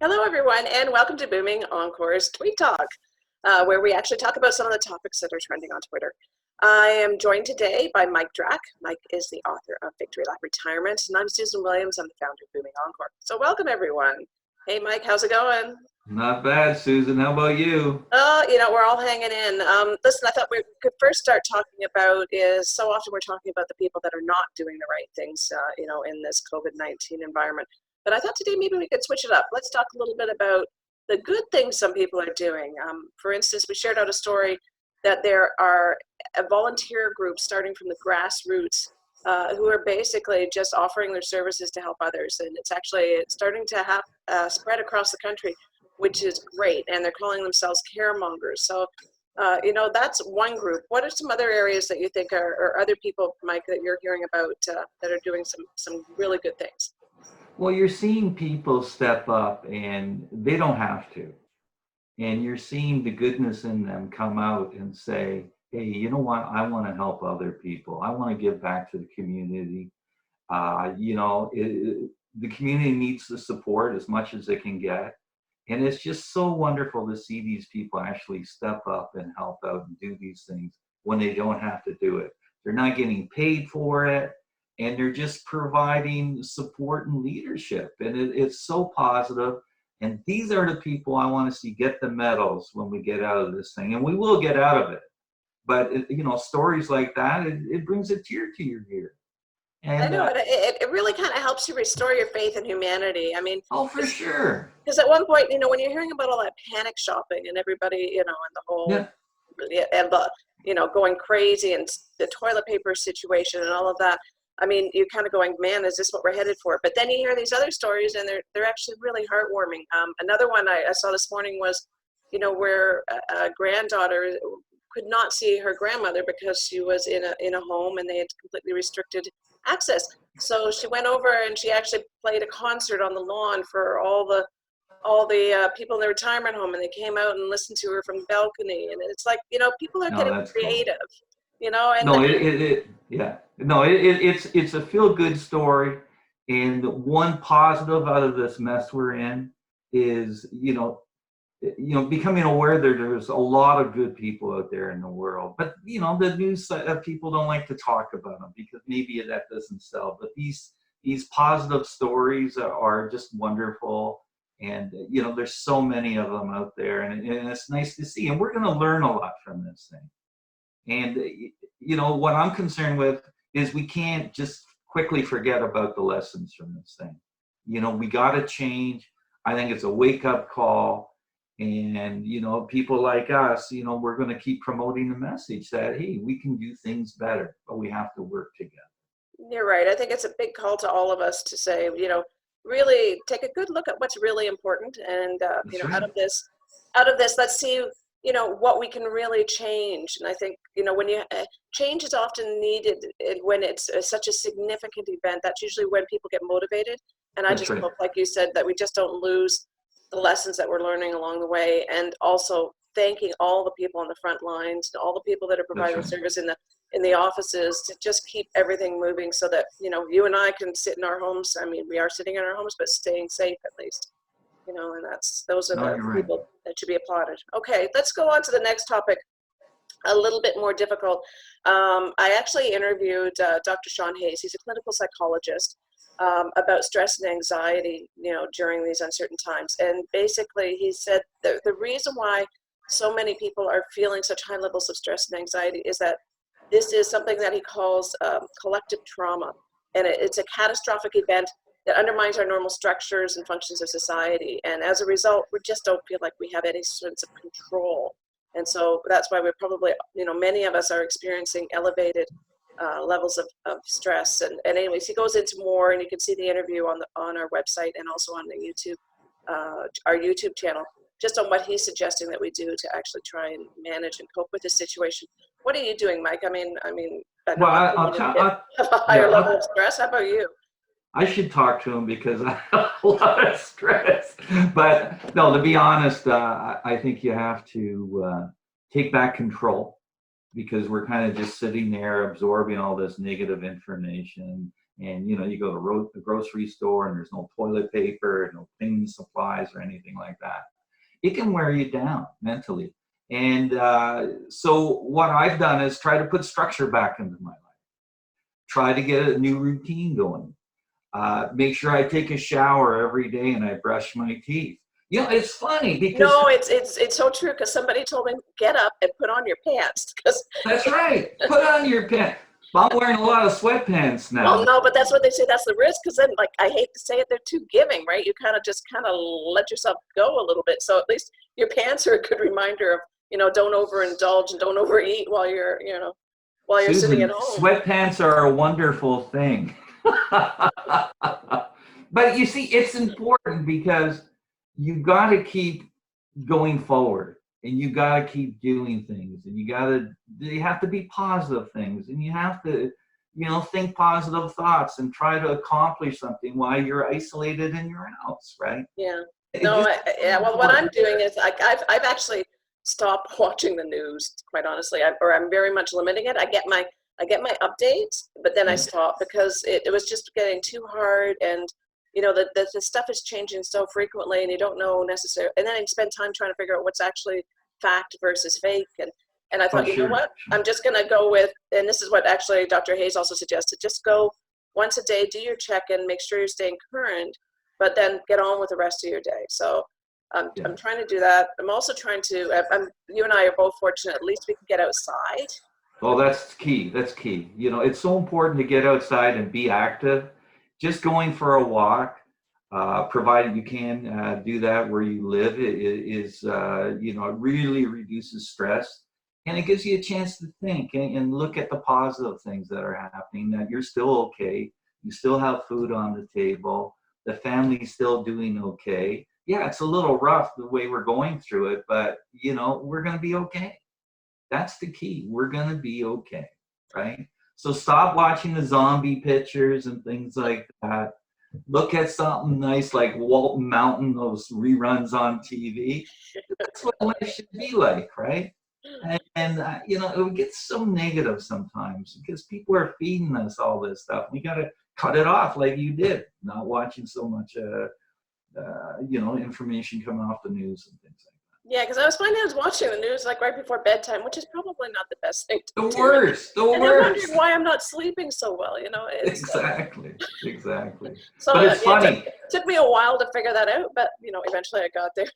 Hello, everyone, and welcome to Booming Encore's Tweet Talk, where we actually talk about some of the topics that are trending on Twitter. I am joined today by Mike Drak. Mike is the author of Victory Lap Retirement, and I'm Susan Williams. I'm the founder of Booming Encore. So welcome, everyone. Hey, Mike, how's it going? Not bad, Susan. How about you? We're all hanging in. Listen, I thought we could first start talking about is so often we're talking about the people that are not doing the right things, in this COVID-19 environment. But I thought today maybe we could switch it up. Let's talk a little bit about the good things some people are doing. For instance, we shared out a story that there are a volunteer groups starting from the grassroots who are basically just offering their services to help others. And it's actually starting to have spread across the country, which is great. And they're calling themselves caremongers. So, that's one group. What are some other areas that you think or other people, Mike, that you're hearing about that are doing some really good things? Well, you're seeing people step up and they don't have to. And you're seeing the goodness in them come out and say, hey, you know what? I want to help other people. I want to give back to the community. The community needs the support as much as it can get. And it's just so wonderful to see these people actually step up and help out and do these things when they don't have to do it. They're not getting paid for it, and they're just providing support and leadership. And it's so positive. And these are the people I want to see get the medals when we get out of this thing. And we will get out of it. But, stories like that, it brings a tear to your ear. I And know, it really kind of helps you restore your faith in humanity. I mean, oh, for sure. because at one point, when you're hearing about all that panic shopping and everybody, and the whole, Yeah. and the, going crazy and the toilet paper situation and all of that. I mean, you're kind of going, man, is this what we're headed for? But then you hear these other stories, and they're actually really heartwarming. Another one I saw this morning was, where a granddaughter could not see her grandmother because she was in a home and they had completely restricted access. So she went over and she actually played a concert on the lawn for all the people in the retirement home, and they came out and listened to her from the balcony. And it's like, people are No, getting that's cool. creative, and No, yeah. No, it's a feel good story. And one positive out of this mess we're in is, becoming aware that there's a lot of good people out there in the world. But, the news people don't like to talk about them because maybe that doesn't sell. But these positive stories are just wonderful. And, there's so many of them out there, and it's nice to see. And we're going to learn a lot from this thing. And, what I'm concerned with is we can't just quickly forget about the lessons from this thing. We got to change. I think it's a wake-up call. And, people like us, we're going to keep promoting the message that, hey, we can do things better, but we have to work together. You're right. I think it's a big call to all of us to say, really take a good look at what's really important. And, That's right. out of this, let's see, what we can really change. And I think, when change is often needed when it's such a significant event. That's usually when people get motivated. And I That's just right. hope, like you said, that we just don't lose the lessons that we're learning along the way, and also thanking all the people on the front lines, all the people that are That's providing right. service in the offices, to just keep everything moving so that, you and I can sit in our homes. I mean, we are sitting in our homes, but staying safe at least. And those are No, the you're right. people that should be applauded. Okay, let's go on to the next topic, a little bit more difficult. I actually interviewed Dr. Sean Hayes. He's a clinical psychologist, about stress and anxiety, during these uncertain times. And basically, he said the reason why so many people are feeling such high levels of stress and anxiety is that this is something that he calls collective trauma. And it's a catastrophic event that undermines our normal structures and functions of society. And as a result, we just don't feel like we have any sense of control. And so that's why we're probably, many of us are experiencing elevated levels of stress. And anyways, he goes into more, and you can see the interview on our website and also on the YouTube, our YouTube channel, just on what he's suggesting that we do to actually try and manage and cope with this situation. What are you doing, Mike? I mean, I know Well, I'm have a higher level of stress. How about you? I should talk to him because I have a lot of stress. But no, to be honest, I think you have to take back control, because we're kind of just sitting there absorbing all this negative information. and you go to the grocery store and there's no toilet paper, no cleaning supplies or anything like that. It can wear you down mentally. And so what I've done is try to put structure back into my life. Try to get a new routine going. Make sure I take a shower every day and I brush my teeth. It's funny because no, it's so true, because somebody told me get up and put on your pants. That's right. Put on your pants. I'm wearing a lot of sweatpants now. Well, no, but that's what they say. That's the risk, because then, like, I hate to say it, they're too giving, right? You kind of let yourself go a little bit. So at least your pants are a good reminder of, don't overindulge and don't overeat while you're, Susan, sitting at home. Sweatpants are a wonderful thing. But you see, it's important because you got to keep going forward, and you got to keep doing things, and they have to be positive things, and you have to, think positive thoughts and try to accomplish something while you're isolated in your house, right? Yeah. No, well, what I'm doing is I've actually stopped watching the news, quite honestly, I'm very much limiting it. I get my updates, but then I stop because it was just getting too hard, and the stuff is changing so frequently, and you don't know necessarily, and then I spend time trying to figure out what's actually fact versus fake, and I thought, you know what, I'm just going to go with, and this is what actually Dr. Hayes also suggested, just go once a day, do your check-in, make sure you're staying current, but then get on with the rest of your day. So I'm trying to do that. I'm also trying to, you and I are both fortunate, at least we can get outside. Well, that's key. That's key. It's so important to get outside and be active. Just going for a walk, provided you can do that where you live, is it really reduces stress, and it gives you a chance to think and look at the positive things that are happening, that you're still okay, you still have food on the table, the family's still doing okay. Yeah, it's a little rough the way we're going through it, but we're going to be okay. That's the key. We're going to be okay, right? So stop watching the zombie pictures and things like that. Look at something nice like Walton Mountain, those reruns on TV. That's what life should be like, right? And it gets so negative sometimes because people are feeding us all this stuff. We got to cut it off like you did, not watching so much, information coming off the news and things like that. Yeah, because I was watching the news like right before bedtime, which is probably not the best thing to do. The worst. And I'm wondering why I'm not sleeping so well. Exactly. So but it's funny. It took me a while to figure that out, but eventually I got there.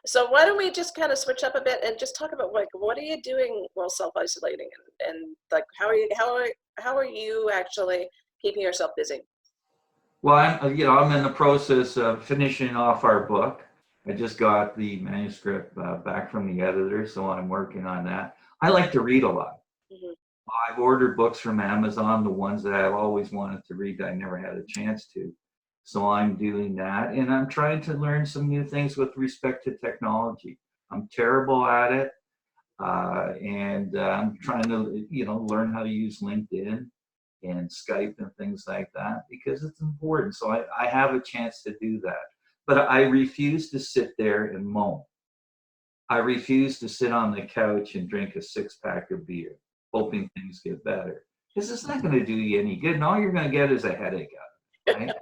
So why don't we just kind of switch up a bit and just talk about what are you doing while self-isolating, and like how are you actually keeping yourself busy? Well, I'm in the process of finishing off our book. I just got the manuscript back from the editor, so I'm working on that. I like to read a lot. Mm-hmm. I've ordered books from Amazon, the ones that I've always wanted to read that I never had a chance to. So I'm doing that, and I'm trying to learn some new things with respect to technology. I'm terrible at it, and I'm trying to, learn how to use LinkedIn and Skype and things like that because it's important. So I have a chance to do that. But I refuse to sit there and moan. I refuse to sit on the couch and drink a 6-pack of beer, hoping things get better. Because it's not going to do you any good. And all you're going to get is a headache out of it, right?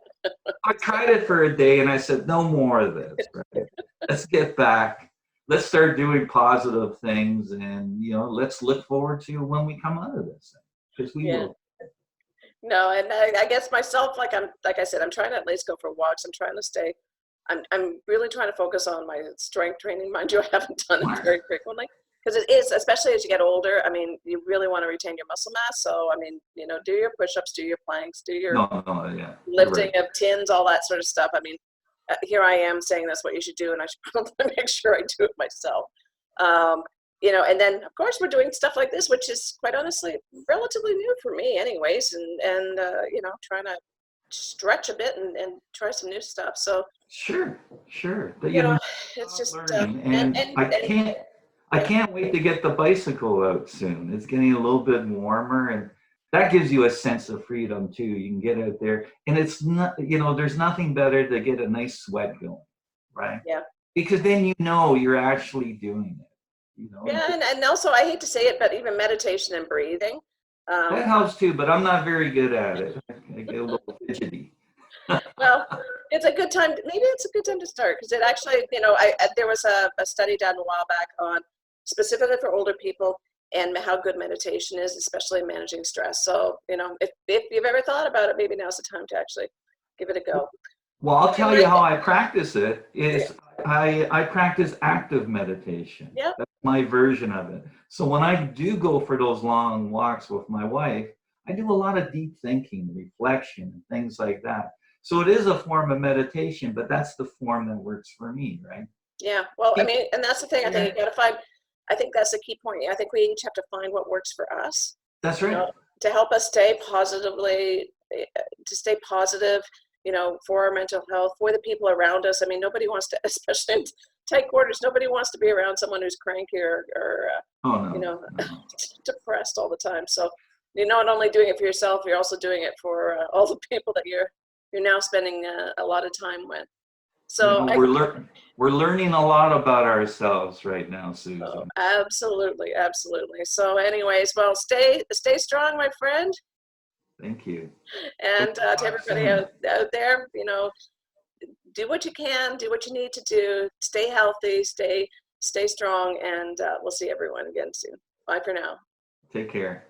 I tried it for a day and I said, no more of this, right? Let's get back. Let's start doing positive things, and, let's look forward to when we come out of this thing. Because we will. No, and I guess myself, like I said, I'm trying to at least go for walks. I'm trying to stay. I'm really trying to focus on my strength training. Mind you, I haven't done it very frequently because it is, especially as you get older. I mean, you really want to retain your muscle mass. So, I mean, do your push-ups, do your planks, do your lifting of tins, all that sort of stuff. I mean, here I am saying that's what you should do, and I should probably make sure I do it myself. And then of course we're doing stuff like this, which is quite honestly relatively new for me, anyways, and trying to stretch a bit and try some new stuff. So sure, but it's just and I can't wait to get the bicycle out soon. It's getting a little bit warmer, and that gives you a sense of freedom too. You can get out there, and it's not, there's nothing better to get a nice sweat going, right? Yeah. Because then you're actually doing it. Yeah, and also I hate to say it, but even meditation and breathing, That helps too, but I'm not very good at it. I get a little fidgety. Well, it's a good time. Maybe it's a good time to start because it actually, there was a study done a while back on specifically for older people and how good meditation is, especially in managing stress. So, if you've ever thought about it, maybe now's the time to actually give it a go. Well, I'll tell you how I practice it is Yeah. I practice active meditation. Yeah. That's my version of it. So when I do go for those long walks with my wife, I do a lot of deep thinking, reflection, and things like that. So it is a form of meditation, but that's the form that works for me, right? Yeah. Well, I mean, and that's the thing. I think Yeah, you got to find. I think that's the key point. I think we each have to find what works for us. that's You know, right. to help us stay to stay positive. For our mental health, for the people around us. I mean, nobody wants to, especially in tight quarters. Nobody wants to be around someone who's cranky or Oh you no, know, no. depressed all the time. So you're not only doing it for yourself, you're also doing it for all the people that you're now spending a lot of time with. You So know, we're learning a lot about ourselves right now, Susan. absolutely, absolutely. So, anyways, well, stay strong, my friend, Thank you. We'll and to talk everybody soon. out there, do what you can, do what you need to do, stay healthy, stay strong, and we'll see everyone again soon. Bye for now. Take care.